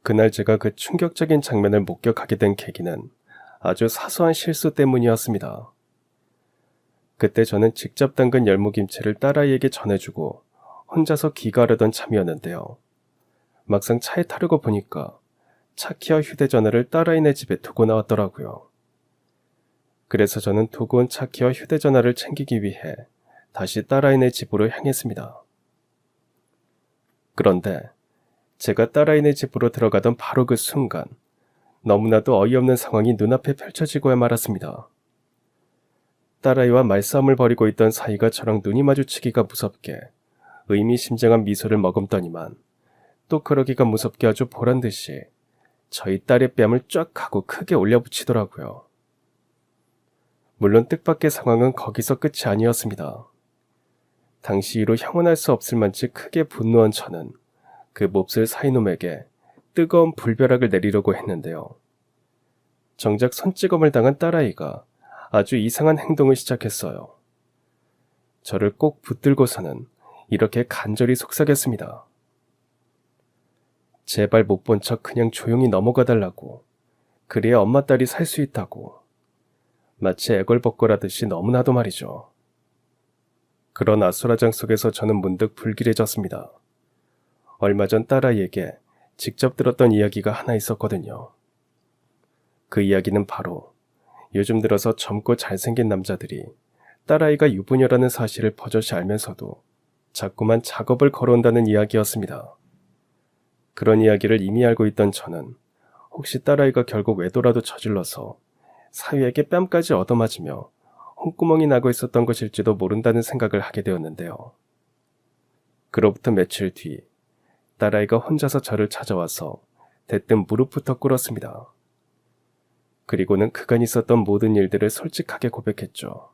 그날 제가 그 충격적인 장면을 목격하게 된 계기는 아주 사소한 실수 때문이었습니다. 그때 저는 직접 담근 열무김치를 딸아이에게 전해주고 혼자서 귀가하려던 참이었는데요. 막상 차에 타려고 보니까 차 키와 휴대전화를 딸아이네 집에 두고 나왔더라고요. 그래서 저는 두고 온 차 키와 휴대전화를 챙기기 위해 다시 딸아이네 집으로 향했습니다. 그런데 제가 딸아이네 집으로 들어가던 바로 그 순간 너무나도 어이없는 상황이 눈앞에 펼쳐지고야 말았습니다. 딸아이와 말싸움을 벌이고 있던 사이가 저랑 눈이 마주치기가 무섭게 의미심장한 미소를 머금더니만 또 그러기가 무섭게 아주 보란듯이 저희 딸의 뺨을 쫙 하고 크게 올려붙이더라고요. 물론 뜻밖의 상황은 거기서 끝이 아니었습니다. 당시 이로 형언할 수 없을 만치 크게 분노한 저는 그 몹쓸 사이놈에게 뜨거운 불벼락을 내리려고 했는데요. 정작 손찌검을 당한 딸아이가 아주 이상한 행동을 시작했어요. 저를 꼭 붙들고서는 이렇게 간절히 속삭였습니다. 제발 못 본 척 그냥 조용히 넘어가 달라고. 그래야 엄마 딸이 살 수 있다고. 마치 애걸복걸하듯이 너무나도 말이죠. 그런 아수라장 속에서 저는 문득 불길해졌습니다. 얼마 전 딸아이에게 직접 들었던 이야기가 하나 있었거든요. 그 이야기는 바로 요즘 들어서 젊고 잘생긴 남자들이 딸아이가 유부녀라는 사실을 버젓이 알면서도 자꾸만 작업을 걸어온다는 이야기였습니다. 그런 이야기를 이미 알고 있던 저는 혹시 딸아이가 결국 외도라도 저질러서 사위에게 뺨까지 얻어맞으며 홍구멍이 나고 있었던 것일지도 모른다는 생각을 하게 되었는데요. 그로부터 며칠 뒤 딸아이가 혼자서 저를 찾아와서 대뜸 무릎부터 꿇었습니다. 그리고는 그간 있었던 모든 일들을 솔직하게 고백했죠.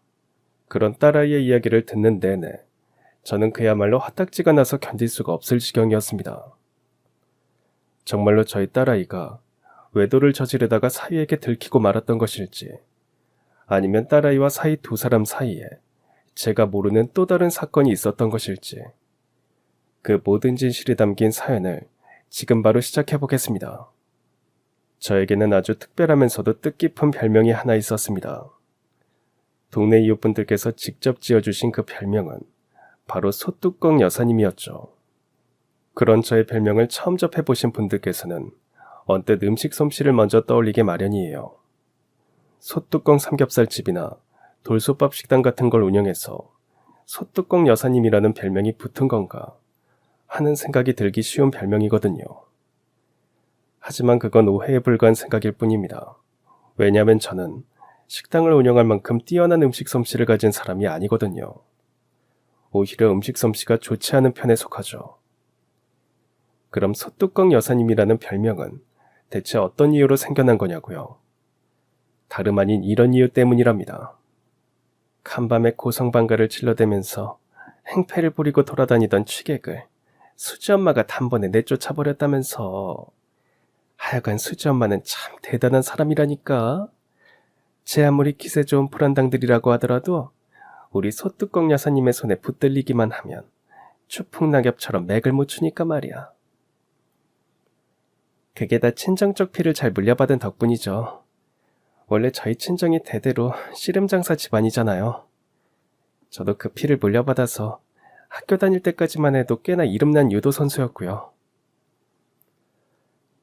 그런 딸아이의 이야기를 듣는 내내 저는 그야말로 화딱지가 나서 견딜 수가 없을 지경이었습니다. 정말로 저희 딸아이가 외도를 저지르다가 사위에게 들키고 말았던 것일지, 아니면 딸아이와 사위 두 사람 사이에 제가 모르는 또 다른 사건이 있었던 것일지, 그 모든 진실이 담긴 사연을 지금 바로 시작해보겠습니다. 저에게는 아주 특별하면서도 뜻깊은 별명이 하나 있었습니다. 동네 이웃분들께서 직접 지어주신 그 별명은 바로 소뚜껑 여사님이었죠. 그런 저의 별명을 처음 접해보신 분들께서는 언뜻 음식 솜씨를 먼저 떠올리게 마련이에요. 소뚜껑 삼겹살집이나 돌솥밥 식당 같은 걸 운영해서 소뚜껑 여사님이라는 별명이 붙은 건가 하는 생각이 들기 쉬운 별명이거든요. 하지만 그건 오해에 불과한 생각일 뿐입니다. 왜냐하면 저는 식당을 운영할 만큼 뛰어난 음식 솜씨를 가진 사람이 아니거든요. 오히려 음식 솜씨가 좋지 않은 편에 속하죠. 그럼 소뚜껑 여사님이라는 별명은 대체 어떤 이유로 생겨난 거냐고요? 다름 아닌 이런 이유 때문이랍니다. 간밤에 고성방가를 질러대면서 행패를 부리고 돌아다니던 취객을 수지 엄마가 단번에 내쫓아버렸다면서. 하여간 수지 엄마는 참 대단한 사람이라니까. 제 아무리 기세 좋은 불안당들이라고 하더라도 우리 소뚜껑 여사님의 손에 붙들리기만 하면 추풍낙엽처럼 맥을 못 추니까 말이야. 그게 다 친정 쪽 피를 잘 물려받은 덕분이죠. 원래 저희 친정이 대대로 씨름장사 집안이잖아요. 저도 그 피를 물려받아서 학교 다닐 때까지만 해도 꽤나 이름난 유도 선수였고요.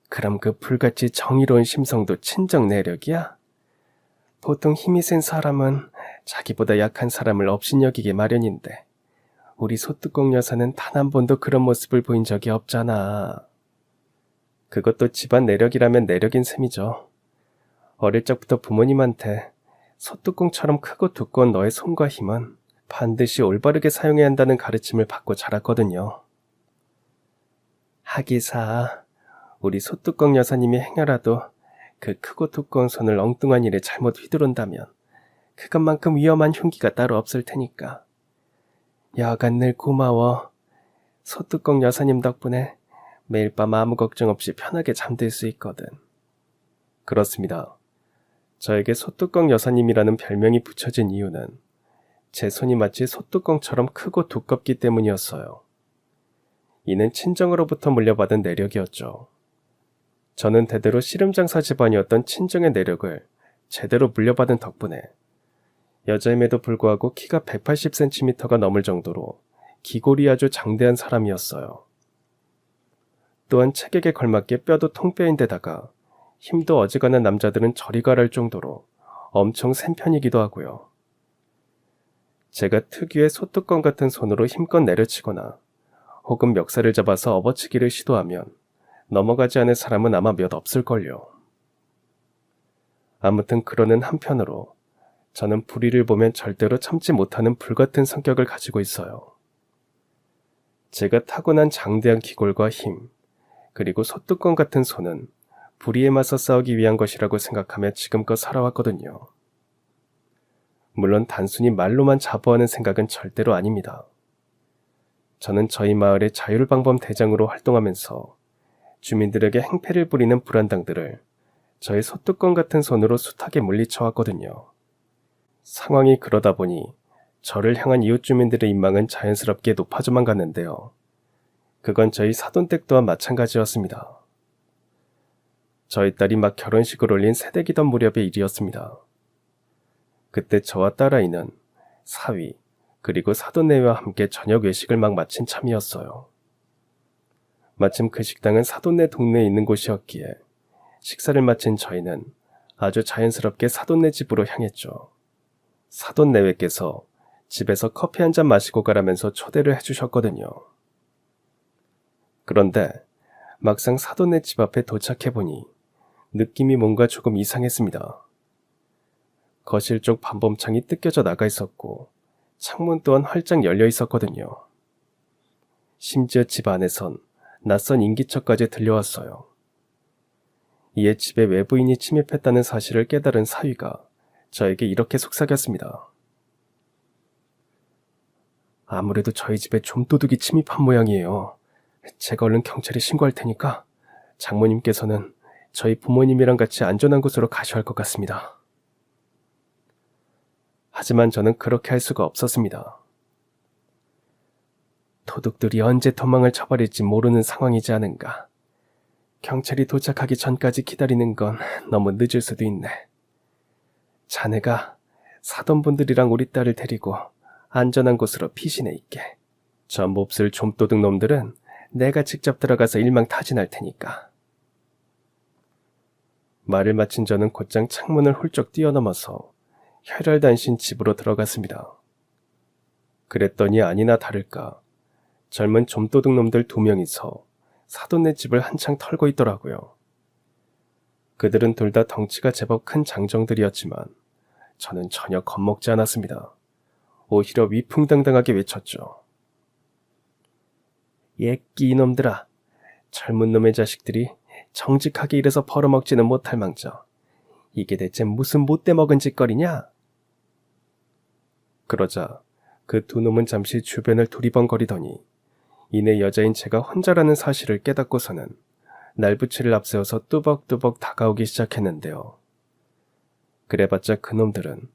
그럼 그 불같이 정의로운 심성도 친정 내력이야? 보통 힘이 센 사람은 자기보다 약한 사람을 업신여기게 마련인데 우리 소뚜껑 여사는 단 한 번도 그런 모습을 보인 적이 없잖아. 그것도 집안 내력이라면 내력인 셈이죠. 어릴 적부터 부모님한테 소뚜껑처럼 크고 두꺼운 너의 손과 힘은 반드시 올바르게 사용해야 한다는 가르침을 받고 자랐거든요. 하기사 우리 소뚜껑 여사님이 행여라도 그 크고 두꺼운 손을 엉뚱한 일에 잘못 휘두른다면 그것만큼 위험한 흉기가 따로 없을 테니까. 여하간 늘 고마워. 소뚜껑 여사님 덕분에 매일 밤 아무 걱정 없이 편하게 잠들 수 있거든. 그렇습니다. 저에게 소뚜껑 여사님이라는 별명이 붙여진 이유는 제 손이 마치 소뚜껑처럼 크고 두껍기 때문이었어요. 이는 친정으로부터 물려받은 내력이었죠. 저는 대대로 씨름장사 집안이었던 친정의 내력을 제대로 물려받은 덕분에 여자임에도 불구하고 키가 180cm가 넘을 정도로 기골이 아주 장대한 사람이었어요. 또한 체격에 걸맞게 뼈도 통뼈인데다가 힘도 어지간한 남자들은 저리 가랄 정도로 엄청 센 편이기도 하고요. 제가 특유의 소뚜껑 같은 손으로 힘껏 내려치거나 혹은 멱살을 잡아서 업어치기를 시도하면 넘어가지 않을 사람은 아마 몇 없을걸요. 아무튼 그러는 한편으로 저는 불의를 보면 절대로 참지 못하는 불같은 성격을 가지고 있어요. 제가 타고난 장대한 기골과 힘, 그리고 소뚜껑 같은 손은 불의에 맞서 싸우기 위한 것이라고 생각하며 지금껏 살아왔거든요. 물론 단순히 말로만 자부하는 생각은 절대로 아닙니다. 저는 저희 마을의 자율방범 대장으로 활동하면서 주민들에게 행패를 부리는 불안당들을 저의 소뚜껑 같은 손으로 숱하게 물리쳐왔거든요. 상황이 그러다 보니 저를 향한 이웃 주민들의 인망은 자연스럽게 높아져만 갔는데요. 그건 저희 사돈댁 또한 마찬가지였습니다. 저희 딸이 막 결혼식을 올린 새댁이던 무렵의 일이었습니다. 그때 저와 딸아이는 사위 그리고 사돈네와 함께 저녁 외식을 막 마친 참이었어요. 마침 그 식당은 사돈네 동네에 있는 곳이었기에 식사를 마친 저희는 아주 자연스럽게 사돈네 집으로 향했죠. 사돈네외께서 집에서 커피 한 잔 마시고 가라면서 초대를 해주셨거든요. 그런데 막상 사돈네 집 앞에 도착해보니 느낌이 뭔가 조금 이상했습니다. 거실 쪽 반범창이 뜯겨져 나가 있었고 창문 또한 활짝 열려 있었거든요. 심지어 집 안에선 낯선 인기척까지 들려왔어요. 이에 집에 외부인이 침입했다는 사실을 깨달은 사위가 저에게 이렇게 속삭였습니다. 아무래도 저희 집에 좀도둑이 침입한 모양이에요. 제가 얼른 경찰에 신고할 테니까 장모님께서는 저희 부모님이랑 같이 안전한 곳으로 가셔야 할 것 같습니다. 하지만 저는 그렇게 할 수가 없었습니다. 도둑들이 언제 도망을 쳐버릴지 모르는 상황이지 않은가. 경찰이 도착하기 전까지 기다리는 건 너무 늦을 수도 있네. 자네가 사돈분들이랑 우리 딸을 데리고 안전한 곳으로 피신해 있게. 저 몹쓸 좀도둑 놈들은 내가 직접 들어가서 일망타진할 테니까. 말을 마친 저는 곧장 창문을 훌쩍 뛰어넘어서 혈혈단신 집으로 들어갔습니다. 그랬더니 아니나 다를까 젊은 좀도둑 놈들 2명이서 사돈네 집을 한창 털고 있더라고요. 그들은 둘 다 덩치가 제법 큰 장정들이었지만 저는 전혀 겁먹지 않았습니다. 오히려 위풍당당하게 외쳤죠. 예끼 이놈들아, 젊은 놈의 자식들이 정직하게 일해서 벌어먹지는 못할 망정. 이게 대체 무슨 못돼 먹은 짓거리냐? 그러자 그 2놈은 잠시 주변을 두리번거리더니 이내 여자인 제가 혼자라는 사실을 깨닫고서는 날부치를 앞세워서 뚜벅뚜벅 다가오기 시작했는데요. 그래봤자 그놈들은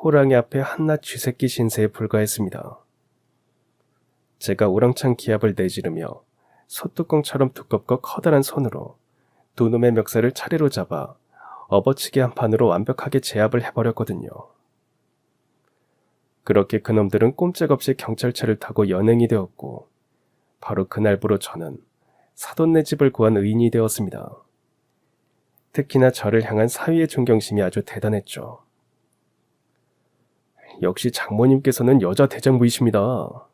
호랑이 앞에 한낱 쥐새끼 신세에 불과했습니다. 제가 우렁찬 기합을 내지르며 소뚜껑처럼 두껍고 커다란 손으로 2놈의 멱살을 차례로 잡아 업어치기 한 판으로 완벽하게 제압을 해버렸거든요. 그렇게 그놈들은 꼼짝없이 경찰차를 타고 연행이 되었고 바로 그날부로 저는 사돈네 집을 구한 의인이 되었습니다. 특히나 저를 향한 사위의 존경심이 아주 대단했죠. 역시 장모님께서는 여자 대장부이십니다.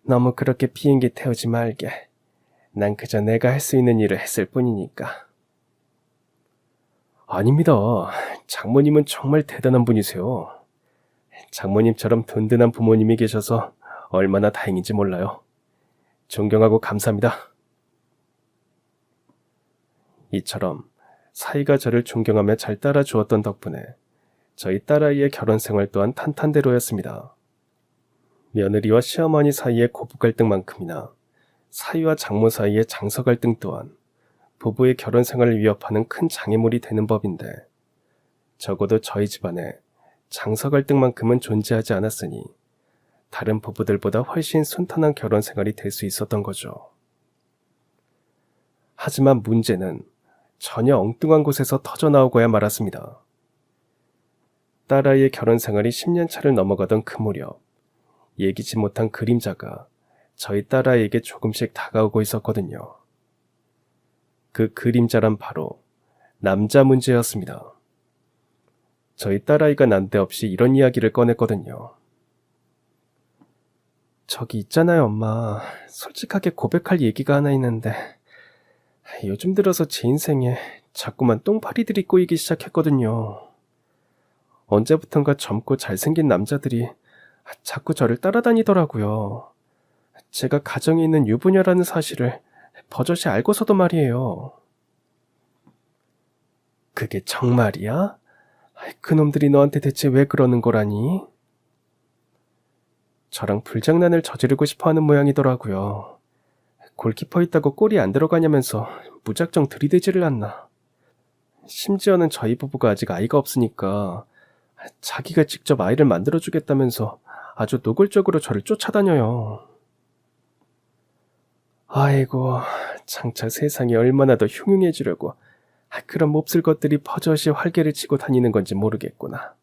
너무 그렇게 비행기 태우지 말게. 난 그저 내가 할 수 있는 일을 했을 뿐이니까. 아닙니다. 장모님은 정말 대단한 분이세요. 장모님처럼 든든한 부모님이 계셔서 얼마나 다행인지 몰라요. 존경하고 감사합니다. 이처럼 사위가 저를 존경하며 잘 따라주었던 덕분에 저희 딸아이의 결혼 생활 또한 탄탄대로였습니다. 며느리와 시어머니 사이의 고부 갈등만큼이나 사위와 장모 사이의 장서 갈등 또한 부부의 결혼 생활을 위협하는 큰 장애물이 되는 법인데 적어도 저희 집안에 장서 갈등만큼은 존재하지 않았으니 다른 부부들보다 훨씬 순탄한 결혼 생활이 될 수 있었던 거죠. 하지만 문제는 전혀 엉뚱한 곳에서 터져나오고야 말았습니다. 딸아이의 결혼 생활이 10년 차를 넘어가던 그 무렵, 예기치 못한 그림자가 저희 딸아이에게 조금씩 다가오고 있었거든요. 그 그림자란 바로 남자 문제였습니다. 저희 딸아이가 난데없이 이런 이야기를 꺼냈거든요. 저기 있잖아요, 엄마. 솔직하게 고백할 얘기가 하나 있는데 요즘 들어서 제 인생에 자꾸만 똥파리들이 꼬이기 시작했거든요. 언제부턴가 젊고 잘생긴 남자들이 자꾸 저를 따라다니더라고요. 제가 가정에 있는 유부녀라는 사실을 버젓이 알고서도 말이에요. 그게 정말이야? 그놈들이 너한테 대체 왜 그러는 거라니? 저랑 불장난을 저지르고 싶어하는 모양이더라고요. 골키퍼 있다고 골이 안 들어가냐면서 무작정 들이대지를 않나. 심지어는 저희 부부가 아직 아이가 없으니까 자기가 직접 아이를 만들어주겠다면서 아주 노골적으로 저를 쫓아다녀요. 아이고, 장차 세상이 얼마나 더 흉흉해지려고 그런 몹쓸 것들이 버젓이 활개를 치고 다니는 건지 모르겠구나.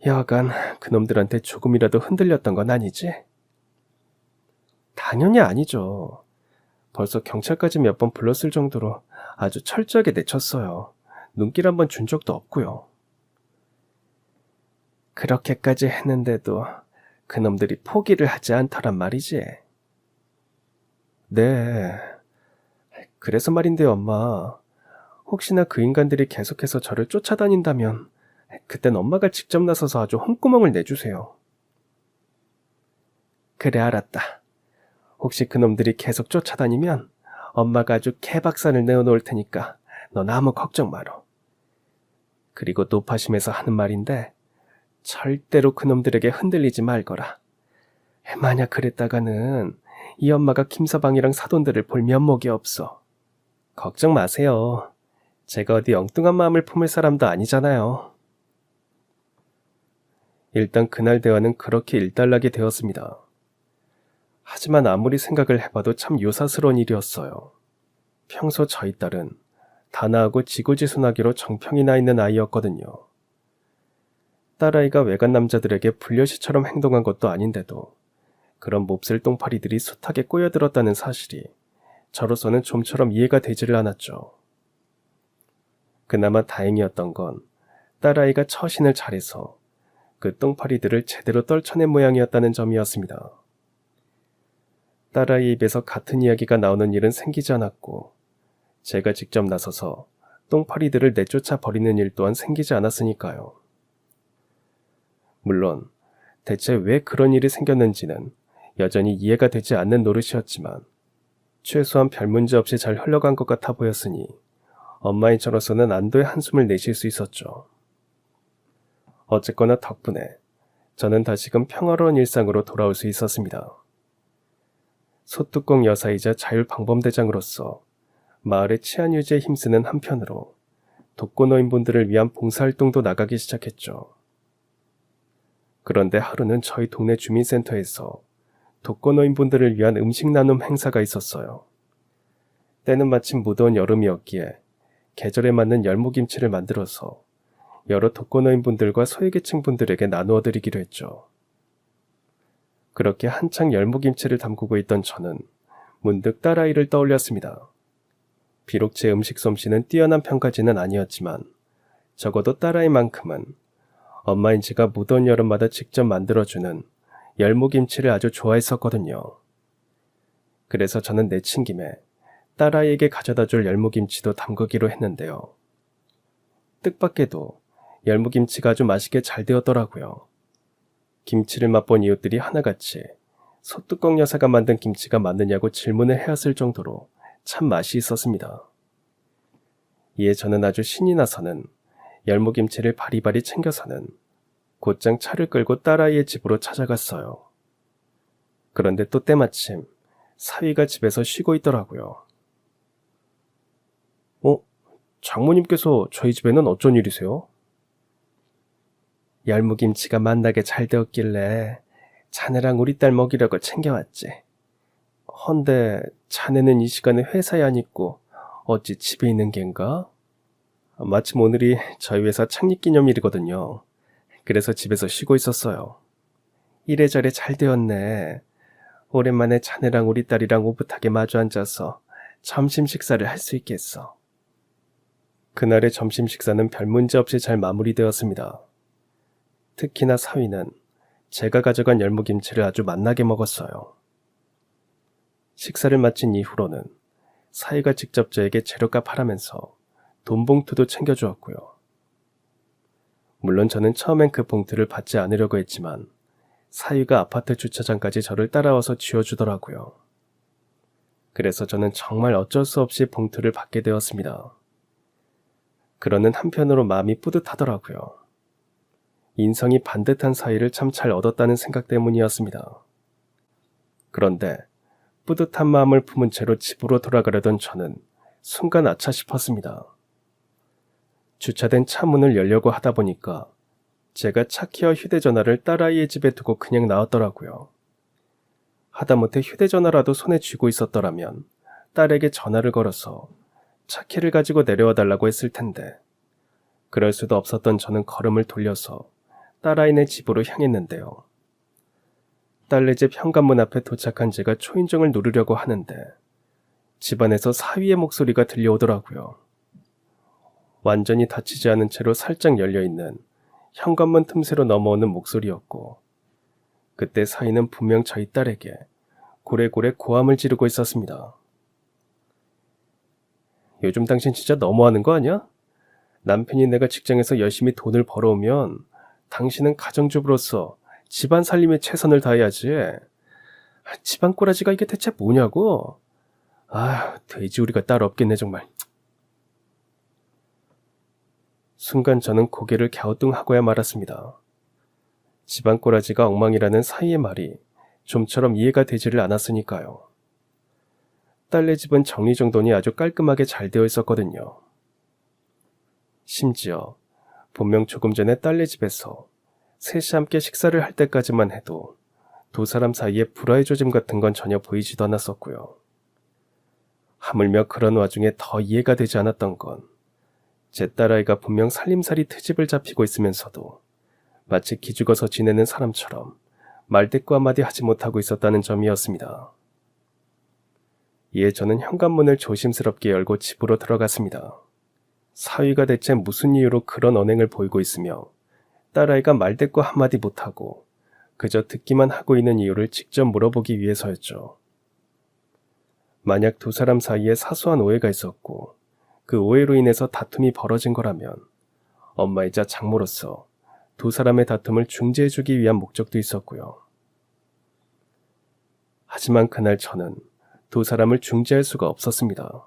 여하간 그놈들한테 조금이라도 흔들렸던 건 아니지? 당연히 아니죠. 벌써 경찰까지 몇 번 불렀을 정도로 아주 철저하게 내쳤어요. 눈길 한번 준 적도 없고요. 그렇게까지 했는데도 그놈들이 포기를 하지 않더란 말이지. 네. 그래서 말인데요, 엄마. 혹시나 그 인간들이 계속해서 저를 쫓아다닌다면 그땐 엄마가 직접 나서서 아주 홍구멍을 내주세요. 그래, 알았다. 혹시 그놈들이 계속 쫓아다니면 엄마가 아주 개박산을 내어놓을 테니까 넌 아무 걱정 마라. 그리고 노파심에서 하는 말인데 절대로 그놈들에게 흔들리지 말거라. 만약 그랬다가는 이 엄마가 김서방이랑 사돈들을 볼 면목이 없어. 걱정 마세요. 제가 어디 엉뚱한 마음을 품을 사람도 아니잖아요. 일단 그날 대화는 그렇게 일단락이 되었습니다. 하지만 아무리 생각을 해봐도 참 요사스러운 일이었어요. 평소 저희 딸은 단아하고 지고지순하기로 정평이 나 있는 아이였거든요. 딸아이가 외간 남자들에게 불려시처럼 행동한 것도 아닌데도 그런 몹쓸 똥파리들이 숱하게 꼬여들었다는 사실이 저로서는 좀처럼 이해가 되지를 않았죠. 그나마 다행이었던 건 딸아이가 처신을 잘해서 그 똥파리들을 제대로 떨쳐낸 모양이었다는 점이었습니다. 딸아이 입에서 같은 이야기가 나오는 일은 생기지 않았고 제가 직접 나서서 똥파리들을 내쫓아 버리는 일 또한 생기지 않았으니까요. 물론 대체 왜 그런 일이 생겼는지는 여전히 이해가 되지 않는 노릇이었지만 최소한 별 문제 없이 잘 흘러간 것 같아 보였으니 엄마인 저로서는 안도의 한숨을 내쉴 수 있었죠. 어쨌거나 덕분에 저는 다시금 평화로운 일상으로 돌아올 수 있었습니다. 소뚜껑 여사이자 자율방범대장으로서 마을의 치안 유지에 힘쓰는 한편으로 독거노인분들을 위한 봉사활동도 나가기 시작했죠. 그런데 하루는 저희 동네 주민센터에서 독거노인분들을 위한 음식 나눔 행사가 있었어요. 때는 마침 무더운 여름이었기에 계절에 맞는 열무김치를 만들어서 여러 독거노인분들과 소외계층분들에게 나누어 드리기로 했죠. 그렇게 한창 열무김치를 담그고 있던 저는 문득 딸아이를 떠올렸습니다. 비록 제 음식 솜씨는 뛰어난 편까지는 아니었지만 적어도 딸아이만큼은 엄마인 제가 무더운 여름마다 직접 만들어주는 열무김치를 아주 좋아했었거든요. 그래서 저는 내친 김에 딸아이에게 가져다줄 열무김치도 담그기로 했는데요. 뜻밖에도 열무김치가 아주 맛있게 잘 되었더라고요. 김치를 맛본 이웃들이 하나같이 소뚜껑 여사가 만든 김치가 맞느냐고 질문을 해왔을 정도로 참 맛이 있었습니다. 이에 저는 아주 신이 나서는 열무김치를 바리바리 챙겨서는 곧장 차를 끌고 딸아이의 집으로 찾아갔어요. 그런데 또 때마침 사위가 집에서 쉬고 있더라고요. 장모님께서 저희 집에는 어쩐 일이세요? 열무김치가 맛나게 잘 되었길래 자네랑 우리 딸 먹이려고 챙겨왔지. 헌데 자네는 이 시간에 회사에 안 있고 어찌 집에 있는 겐가? 마침 오늘이 저희 회사 창립기념일이거든요. 그래서 집에서 쉬고 있었어요. 이래저래 잘 되었네. 오랜만에 자네랑 우리 딸이랑 오붓하게 마주 앉아서 점심 식사를 할 수 있겠어. 그날의 점심 식사는 별 문제 없이 잘 마무리되었습니다. 특히나 사위는 제가 가져간 열무김치를 아주 맛나게 먹었어요. 식사를 마친 이후로는 사위가 직접 저에게 재료값 하라면서 돈 봉투도 챙겨주었고요. 물론 저는 처음엔 그 봉투를 받지 않으려고 했지만 사위가 아파트 주차장까지 저를 따라와서 쥐어주더라고요. 그래서 저는 정말 어쩔 수 없이 봉투를 받게 되었습니다. 그러는 한편으로 마음이 뿌듯하더라고요. 인성이 반듯한 사위를 참 잘 얻었다는 생각 때문이었습니다. 그런데 뿌듯한 마음을 품은 채로 집으로 돌아가려던 저는 순간 아차 싶었습니다. 주차된 차 문을 열려고 하다 보니까 제가 차키와 휴대전화를 딸아이의 집에 두고 그냥 나왔더라고요. 하다못해 휴대전화라도 손에 쥐고 있었더라면 딸에게 전화를 걸어서 차키를 가지고 내려와 달라고 했을 텐데 그럴 수도 없었던 저는 걸음을 돌려서 딸아이네 집으로 향했는데요. 딸네 집 현관문 앞에 도착한 제가 초인종을 누르려고 하는데 집안에서 사위의 목소리가 들려오더라고요. 완전히 닫히지 않은 채로 살짝 열려있는 현관문 틈새로 넘어오는 목소리였고 그때 사위는 분명 저희 딸에게 고래고래 고함을 지르고 있었습니다. 요즘 당신 진짜 너무하는 거 아니야? 남편이 내가 직장에서 열심히 돈을 벌어오면 당신은 가정주부로서 집안 살림에 최선을 다해야지. 집안 꼬라지가 이게 대체 뭐냐고? 돼지우리가 따로 없겠네 정말. 순간 저는 고개를 갸우뚱하고야 말았습니다. 집안 꼬라지가 엉망이라는 사위의 말이 좀처럼 이해가 되지를 않았으니까요. 딸네 집은 정리정돈이 아주 깔끔하게 잘 되어 있었거든요. 심지어 분명 조금 전에 딸네 집에서 셋이 함께 식사를 할 때까지만 해도 두 사람 사이에 불화의 조짐 같은 건 전혀 보이지도 않았었고요. 하물며 그런 와중에 더 이해가 되지 않았던 건 제 딸아이가 분명 살림살이 트집을 잡히고 있으면서도 마치 기죽어서 지내는 사람처럼 말대꾸 한마디 하지 못하고 있었다는 점이었습니다. 이에 저는 현관문을 조심스럽게 열고 집으로 들어갔습니다. 사위가 대체 무슨 이유로 그런 언행을 보이고 있으며 딸아이가 말대꾸 한마디 못하고 그저 듣기만 하고 있는 이유를 직접 물어보기 위해서였죠. 만약 두 사람 사이에 사소한 오해가 있었고 그 오해로 인해서 다툼이 벌어진 거라면 엄마이자 장모로서 두 사람의 다툼을 중재해주기 위한 목적도 있었고요. 하지만 그날 저는 두 사람을 중재할 수가 없었습니다.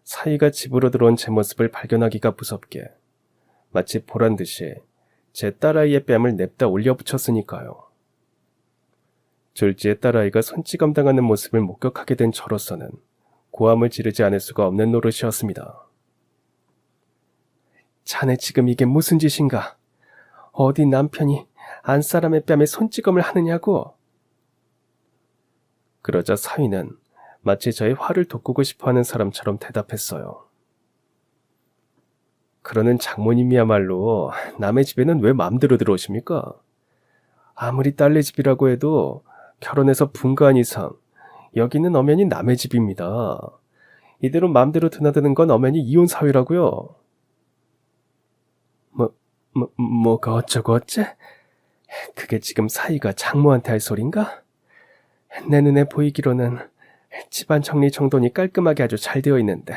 사위가 집으로 들어온 제 모습을 발견하기가 무섭게 마치 보란듯이 제 딸아이의 뺨을 냅다 올려붙였으니까요. 졸지에 딸아이가 손찌검당하는 모습을 목격하게 된 저로서는 고함을 지르지 않을 수가 없는 노릇이었습니다. 자네 지금 이게 무슨 짓인가? 어디 남편이 안사람의 뺨에 손찌검을 하느냐고? 그러자 사위는 마치 저의 화를 돋구고 싶어하는 사람처럼 대답했어요. 그러는 장모님이야말로 남의 집에는 왜 마음대로 들어오십니까? 아무리 딸네 집이라고 해도 결혼해서 분가한 이상 여기는 엄연히 남의 집입니다. 이대로 마음대로 드나드는 건 엄연히 이혼 사위라고요. 뭐가 어쩌고 어째? 그게 지금 사위가 장모한테 할 소린가? 내 눈에 보이기로는 집안 정리정돈이 깔끔하게 아주 잘 되어 있는데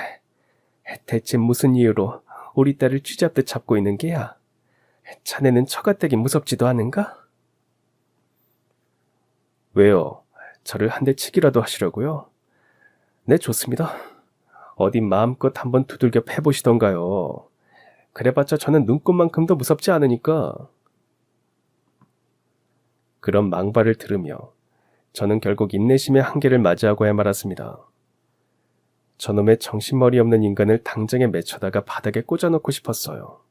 대체 무슨 이유로 우리 딸을 쥐잡듯 잡고 있는 게야? 자네는 처가댁이 무섭지도 않은가? 왜요? 저를 한 대 치기라도 하시려고요? 네, 좋습니다. 어디 마음껏 한번 두들겨 패보시던가요. 그래봤자 저는 눈꽃만큼도 무섭지 않으니까. 그런 망발을 들으며 저는 결국 인내심의 한계를 맞이하고야 말았습니다. 저놈의 정신머리 없는 인간을 당장에 맺혀다가 바닥에 꽂아놓고 싶었어요.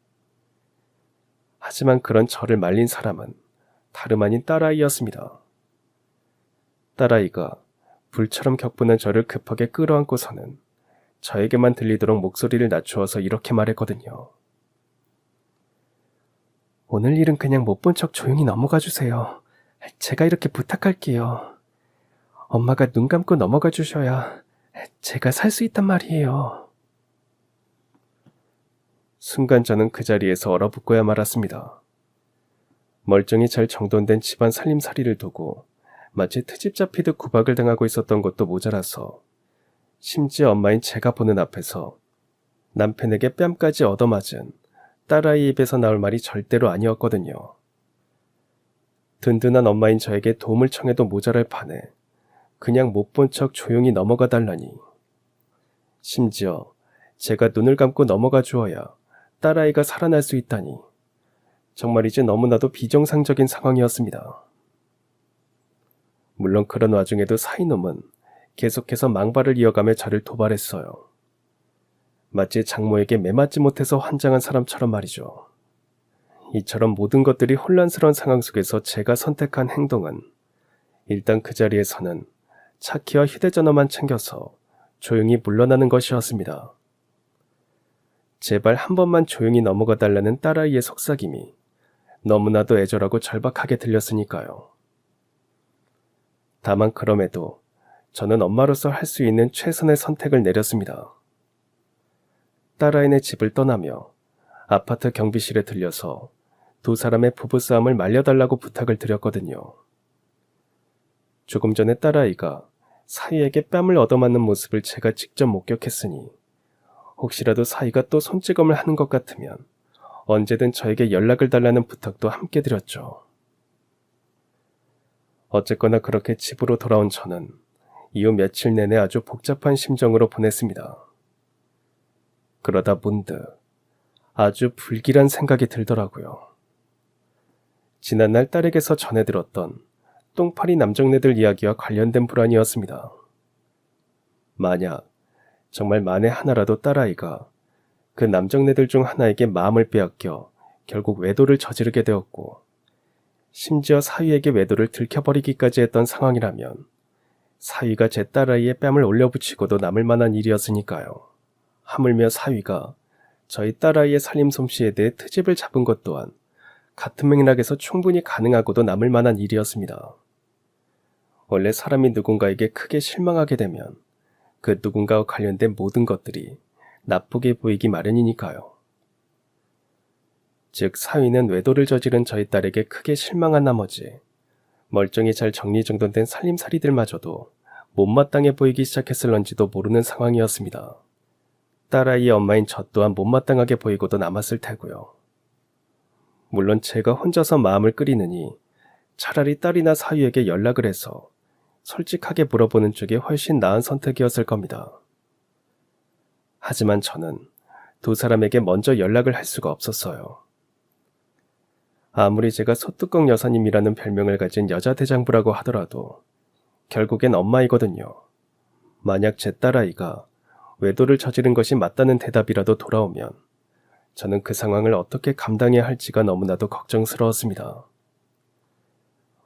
하지만 그런 저를 말린 사람은 다름 아닌 딸아이였습니다. 딸아이가 불처럼 격분한 저를 급하게 끌어안고서는 저에게만 들리도록 목소리를 낮추어서 이렇게 말했거든요. 오늘 일은 그냥 못 본 척 조용히 넘어가 주세요. 제가 이렇게 부탁할게요. 엄마가 눈 감고 넘어가 주셔야 제가 살 수 있단 말이에요. 순간 저는 그 자리에서 얼어붙고야 말았습니다. 멀쩡히 잘 정돈된 집안 살림살이를 두고 마치 트집 잡히듯 구박을 당하고 있었던 것도 모자라서 심지어 엄마인 제가 보는 앞에서 남편에게 뺨까지 얻어맞은 딸아이 입에서 나올 말이 절대로 아니었거든요. 든든한 엄마인 저에게 도움을 청해도 모자랄 판에 그냥 못 본 척 조용히 넘어가 달라니. 심지어 제가 눈을 감고 넘어가 주어야 딸아이가 살아날 수 있다니. 정말이지 너무나도 비정상적인 상황이었습니다. 물론 그런 와중에도 사이놈은 계속해서 망발을 이어가며 저를 도발했어요. 마치 장모에게 매맞지 못해서 환장한 사람처럼 말이죠. 이처럼 모든 것들이 혼란스러운 상황 속에서 제가 선택한 행동은 일단 그 자리에서는 차키와 휴대전화만 챙겨서 조용히 물러나는 것이었습니다. 제발 한 번만 조용히 넘어가 달라는 딸아이의 속삭임이 너무나도 애절하고 절박하게 들렸으니까요. 다만 그럼에도 저는 엄마로서 할 수 있는 최선의 선택을 내렸습니다. 딸아이네 집을 떠나며 아파트 경비실에 들려서 두 사람의 부부싸움을 말려달라고 부탁을 드렸거든요. 조금 전에 딸아이가 사위에게 뺨을 얻어맞는 모습을 제가 직접 목격했으니 혹시라도 사위가 또 손찌검을 하는 것 같으면 언제든 저에게 연락을 달라는 부탁도 함께 드렸죠. 어쨌거나 그렇게 집으로 돌아온 저는 이후 며칠 내내 아주 복잡한 심정으로 보냈습니다. 그러다 문득 아주 불길한 생각이 들더라고요. 지난날 딸에게서 전해 들었던 똥파리 남정네들 이야기와 관련된 불안이었습니다. 만약 정말 만에 하나라도 딸아이가 그 남정네들 중 하나에게 마음을 빼앗겨 결국 외도를 저지르게 되었고 심지어 사위에게 외도를 들켜버리기까지 했던 상황이라면 사위가 제 딸아이의 뺨을 올려붙이고도 남을 만한 일이었으니까요. 하물며 사위가 저희 딸아이의 살림 솜씨에 대해 트집을 잡은 것 또한 같은 맥락에서 충분히 가능하고도 남을 만한 일이었습니다. 원래 사람이 누군가에게 크게 실망하게 되면 그 누군가와 관련된 모든 것들이 나쁘게 보이기 마련이니까요. 즉 사위는 외도를 저지른 저희 딸에게 크게 실망한 나머지 멀쩡히 잘 정리정돈된 살림살이들마저도 못마땅해 보이기 시작했을런지도 모르는 상황이었습니다. 딸아이의 엄마인 저 또한 못마땅하게 보이고도 남았을 테고요. 물론 제가 혼자서 마음을 끓이느니 차라리 딸이나 사위에게 연락을 해서 솔직하게 물어보는 쪽이 훨씬 나은 선택이었을 겁니다. 하지만 저는 두 사람에게 먼저 연락을 할 수가 없었어요. 아무리 제가 소뚜껑 여사님이라는 별명을 가진 여자 대장부라고 하더라도 결국엔 엄마이거든요. 만약 제 딸아이가 외도를 저지른 것이 맞다는 대답이라도 돌아오면 저는 그 상황을 어떻게 감당해야 할지가 너무나도 걱정스러웠습니다.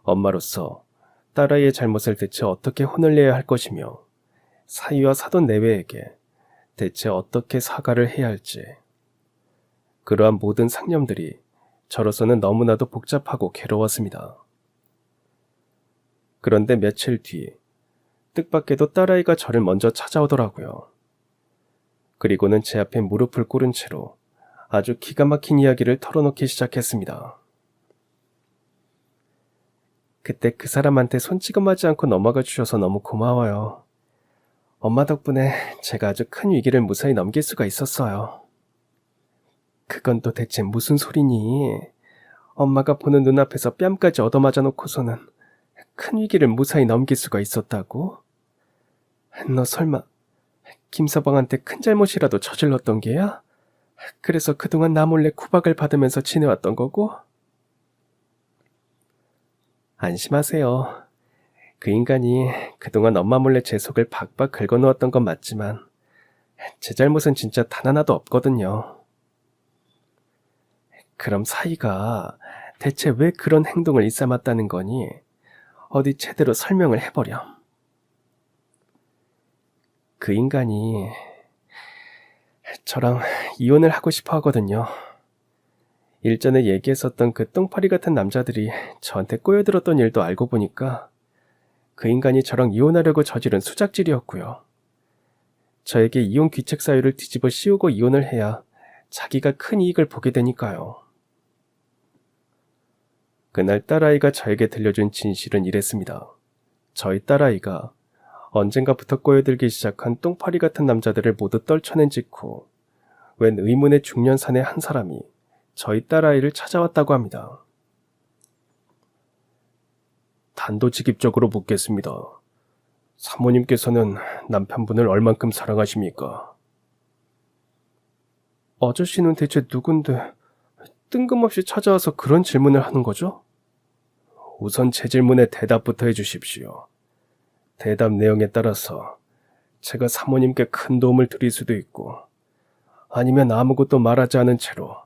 엄마로서 딸아이의 잘못을 대체 어떻게 혼을 내야 할 것이며 사위와 사돈 내외에게 대체 어떻게 사과를 해야 할지 그러한 모든 상념들이 저로서는 너무나도 복잡하고 괴로웠습니다. 그런데 며칠 뒤 뜻밖에도 딸아이가 저를 먼저 찾아오더라고요. 그리고는 제 앞에 무릎을 꿇은 채로 아주 기가 막힌 이야기를 털어놓기 시작했습니다. 그때 그 사람한테 손찌검하지 않고 넘어가 주셔서 너무 고마워요. 엄마 덕분에 제가 아주 큰 위기를 무사히 넘길 수가 있었어요. 그건 또 대체 무슨 소리니? 엄마가 보는 눈앞에서 뺨까지 얻어맞아 놓고서는 큰 위기를 무사히 넘길 수가 있었다고? 너 설마 김서방한테 큰 잘못이라도 저질렀던 게야? 그래서 그동안 나 몰래 구박을 받으면서 지내왔던 거고? 안심하세요. 그 인간이 그동안 엄마 몰래 제 속을 박박 긁어놓았던 건 맞지만 제 잘못은 진짜 단 하나도 없거든요. 그럼 사이가 대체 왜 그런 행동을 일삼았다는 거니? 어디 제대로 설명을 해버렴. 그 인간이 저랑 이혼을 하고 싶어 하거든요. 일전에 얘기했었던 그 똥파리 같은 남자들이 저한테 꼬여들었던 일도 알고 보니까 그 인간이 저랑 이혼하려고 저지른 수작질이었고요. 저에게 이혼 귀책 사유를 뒤집어 씌우고 이혼을 해야 자기가 큰 이익을 보게 되니까요. 그날 딸아이가 저에게 들려준 진실은 이랬습니다. 저희 딸아이가 언젠가부터 꼬여들기 시작한 똥파리 같은 남자들을 모두 떨쳐낸 직후 웬 의문의 중년산의 한 사람이 저희 딸아이를 찾아왔다고 합니다. 단도직입적으로 묻겠습니다. 사모님께서는 남편분을 얼만큼 사랑하십니까? 아저씨는 대체 누군데 뜬금없이 찾아와서 그런 질문을 하는 거죠? 우선 제 질문에 대답부터 해주십시오. 대답 내용에 따라서 제가 사모님께 큰 도움을 드릴 수도 있고 아니면 아무것도 말하지 않은 채로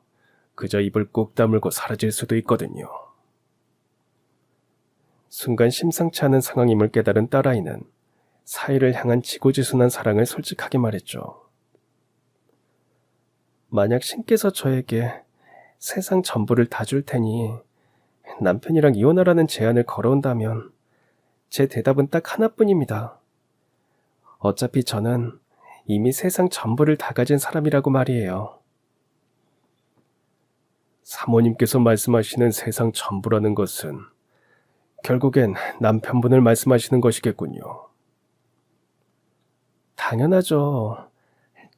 그저 입을 꾹 다물고 사라질 수도 있거든요. 순간 심상치 않은 상황임을 깨달은 딸아이는 사이를 향한 지고지순한 사랑을 솔직하게 말했죠. 만약 신께서 저에게 세상 전부를 다 줄 테니 남편이랑 이혼하라는 제안을 걸어온다면 제 대답은 딱 하나뿐입니다. 어차피 저는 이미 세상 전부를 다 가진 사람이라고 말이에요. 사모님께서 말씀하시는 세상 전부라는 것은 결국엔 남편분을 말씀하시는 것이겠군요. 당연하죠.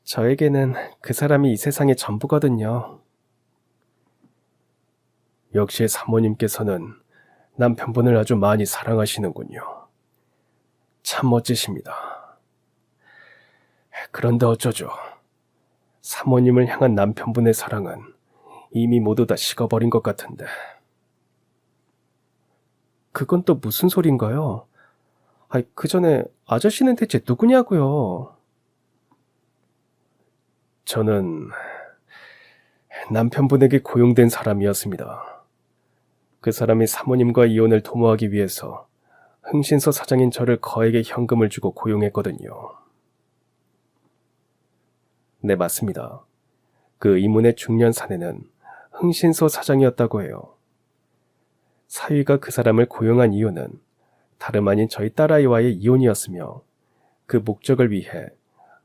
저에게는 그 사람이 이 세상의 전부거든요. 역시 사모님께서는 남편분을 아주 많이 사랑하시는군요. 참 멋지십니다. 그런데 어쩌죠? 사모님을 향한 남편분의 사랑은 이미 모두 다 식어버린 것 같은데. 그건 또 무슨 소린가요? 그 전에 아저씨는 대체 누구냐고요? 저는 남편분에게 고용된 사람이었습니다. 그 사람이 사모님과 이혼을 도모하기 위해서 흥신소 사장인 저를 거액의 현금을 주고 고용했거든요. 네, 맞습니다. 그 이문의 중년 사내는 흥신소 사장이었다고 해요. 사위가 그 사람을 고용한 이유는 다름 아닌 저희 딸아이와의 이혼이었으며 그 목적을 위해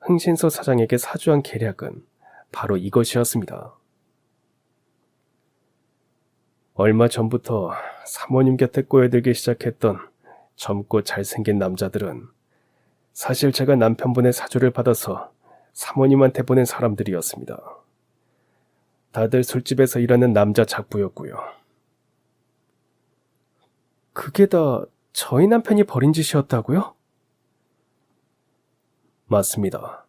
흥신소 사장에게 사주한 계략은 바로 이것이었습니다. 얼마 전부터 사모님 곁에 꼬여들기 시작했던 젊고 잘생긴 남자들은 사실 제가 남편분의 사주를 받아서 사모님한테 보낸 사람들이었습니다. 다들 술집에서 일하는 남자 작부였고요. 그게 다 저희 남편이 벌인 짓이었다고요? 맞습니다.